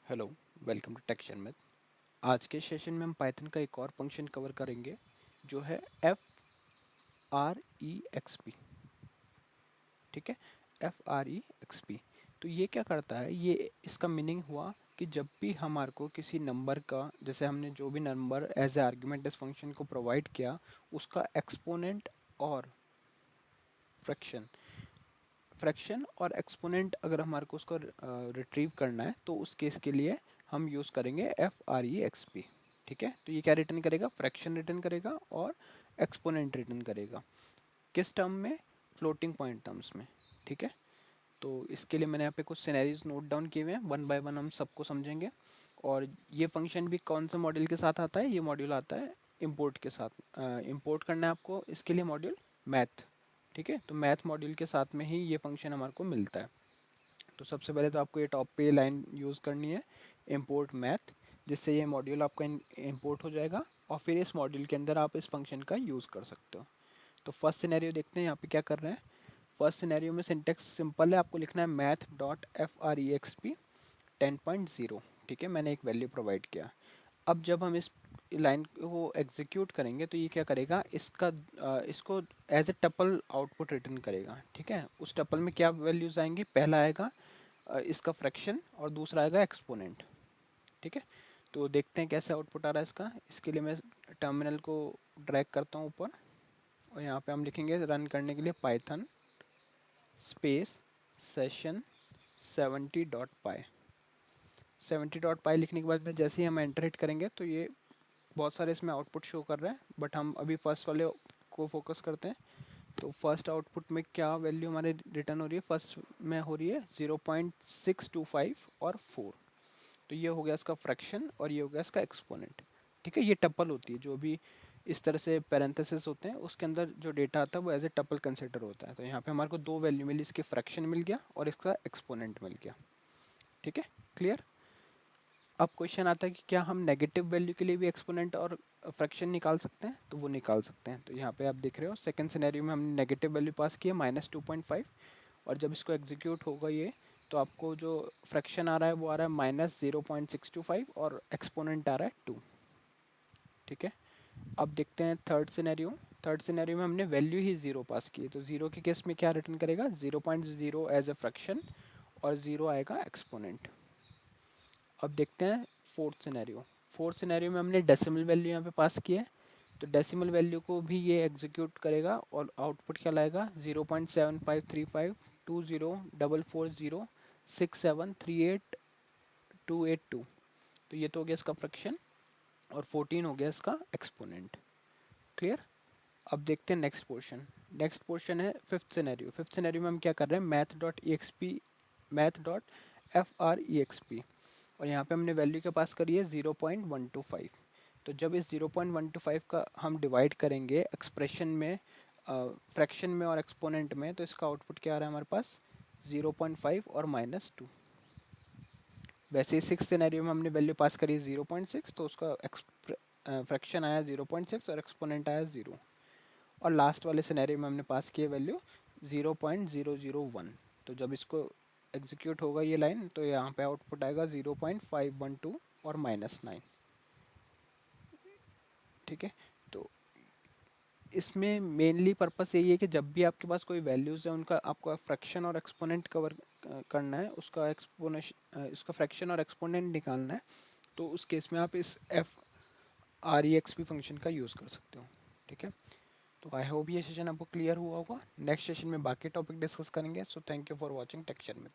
Hello, welcome to texture में। आज के सेशन में हम पाइथन का एक और फंक्शन कवर करेंगे जो है F R E x P. ठीक है, F R E x P. तो ये क्या करता है, ये इसका मीनिंग हुआ कि जब भी हमारे को किसी नंबर का, जैसे हमने जो भी नंबर एज ए आर्ग्यूमेंट इस फंक्शन को प्रोवाइड किया, उसका एक्सपोनेंट और फ्रैक्शन फ्रैक्शन और एक्सपोनेंट अगर हमारे को उसको रिट्रीव करना है तो उस केस के लिए हम यूज़ करेंगे F R E x P. ठीक है, तो ये क्या रिटर्न करेगा, फ्रैक्शन रिटर्न करेगा और एक्सपोनेंट रिटर्न करेगा। किस टर्म में, फ्लोटिंग पॉइंट टर्म्स में। ठीक है, तो इसके लिए मैंने यहाँ पे कुछ सिनेरियोज नोट डाउन किए हुए हैं, वन बाय वन हम सबको समझेंगे। और ये फंक्शन भी कौन सा मॉड्यूल के साथ आता है, ये मॉड्यूल आता है इम्पोर्ट के साथ। इम्पोर्ट करना है आपको इसके लिए मॉड्यूल मैथ। ठीक है, तो मैथ मॉड्यूल के साथ में ही ये फंक्शन हमारे को मिलता है। तो सबसे पहले तो आपको ये टॉप पे लाइन यूज़ करनी है, इम्पोर्ट मैथ, जिससे ये मॉड्यूल आपका इम्पोर्ट हो जाएगा और फिर इस मॉड्यूल के अंदर आप इस फंक्शन का यूज़ कर सकते हो। तो फर्स्ट सिनेरियो देखते हैं यहाँ पे क्या कर रहे हैं। फर्स्ट सिनेरियो में सिंटेक्स सिंपल है, आपको लिखना है math dot F R E x P 10.0। ठीक है, मैंने एक वैल्यू प्रोवाइड किया। अब जब हम इस लाइन को एग्जीक्यूट करेंगे तो ये क्या करेगा, इसको as a tuple output return करेगा। ठीक है, उस टपल में क्या वैल्यूज आएंगी, पहला आएगा इसका फ्रैक्शन और दूसरा आएगा एक्सपोनेंट। ठीक है, तो देखते हैं कैसे आउटपुट आ रहा है इसका। इसके लिए मैं टर्मिनल को ड्रैग करता हूँ ऊपर और यहाँ पे हम लिखेंगे रन करने के लिए Python space session 70.py। 70.py लिखने के बाद में जैसे ही हम एंटर हिट करेंगे तो ये बहुत सारे इसमें आउटपुट शो कर रहे हैं, बट हम अभी फर्स्ट वाले को फोकस करते हैं। तो फर्स्ट आउटपुट में क्या वैल्यू हमारे रिटर्न हो रही है, फर्स्ट में हो रही है 0.625 और 4। तो ये हो गया इसका फ्रैक्शन और ये हो गया इसका एक्सपोनेंट। ठीक है, ये टपल होती है, जो भी इस तरह से पैरेंथेसिस होते हैं उसके अंदर जो डेटा आता है वो एज ए टपल कंसिडर होता है। तो यहाँ पे हमारे को दो वैल्यू मिली, इसकी फ्रैक्शन मिल गया और इसका एक्सपोनेंट मिल गया। ठीक है, क्लियर। अब क्वेश्चन आता है कि क्या हम नेगेटिव वैल्यू के लिए भी एक्सपोनेंट और फ्रैक्शन निकाल सकते हैं, तो वो निकाल सकते हैं। तो यहाँ पे आप देख रहे हो सेकंड सिनेरियो में हमने नेगेटिव वैल्यू पास की है -2.5, और जब इसको एग्जीक्यूट होगा ये, तो आपको जो फ्रैक्शन आ रहा है वो आ रहा है -0.625 और एक्सपोनेंट आ रहा है 2। ठीक है, अब देखते हैं थर्ड सिनेरियो। थर्ड सिनेरियो में हमने वैल्यू ही जीरो पास की है, तो जीरो के केस में क्या रिटर्न करेगा, 0.0 एज ए फ्रैक्शन और जीरो आएगा एक्सपोनेंट। अब देखते हैं फोर्थ सिनेरियो। फोर्थ सिनेरियो में हमने डेसिमल वैल्यू यहाँ पे पास की है, तो डेसिमल वैल्यू को भी ये एग्जीक्यूट करेगा और आउटपुट क्या लाएगा, 0.7535204406738282। तो ये तो हो गया इसका फ्रैक्शन और 14 हो गया इसका एक्सपोनेंट। क्लियर। अब देखते हैं नेक्स्ट पोर्शन। नेक्स्ट पोर्शन है फिफ्थ सिनेरियो। फिफ्थ सिनेरियो में हम क्या कर रहे हैं, मैथ.एफ आर ई एक्स पी, और यहाँ पे हमने वैल्यू के पास करी है 0.125। तो जब इस 0.125 का हम डिवाइड करेंगे एक्सप्रेशन में, फ्रैक्शन में और एक्सपोनेंट में, तो इसका आउटपुट क्या आ रहा है हमारे पास, 0.5 और -2। वैसे ही सिक्स सिनेरियो में हमने वैल्यू पास करी 0.6, तो उसका फ्रैक्शन आया 0.6 और एक्सपोनेंट आया 0। और लास्ट वाले सिनेरियो में हमने पास किया वैल्यू 0.001। तो जब इसको एग्जीक्यूट होगा ये लाइन, तो यहाँ पे आउटपुट आएगा 0.512 और -9। ठीक है, तो इसमें मेनली पर्पस यही है कि जब भी आपके पास कोई वैल्यूज़ है उनका आपको फ्रैक्शन और एक्सपोनेंट कवर करना है, उसका फ्रैक्शन और एक्सपोनेंट निकालना है, तो उस केस में आप इस F R E x P function का यूज़ कर सकते हो। ठीक है, तो आई होप ये सेशन आपको क्लियर हुआ होगा। नेक्स्ट सेशन में बाकी टॉपिक डिस्कस करेंगे। So thank you for watching texture में।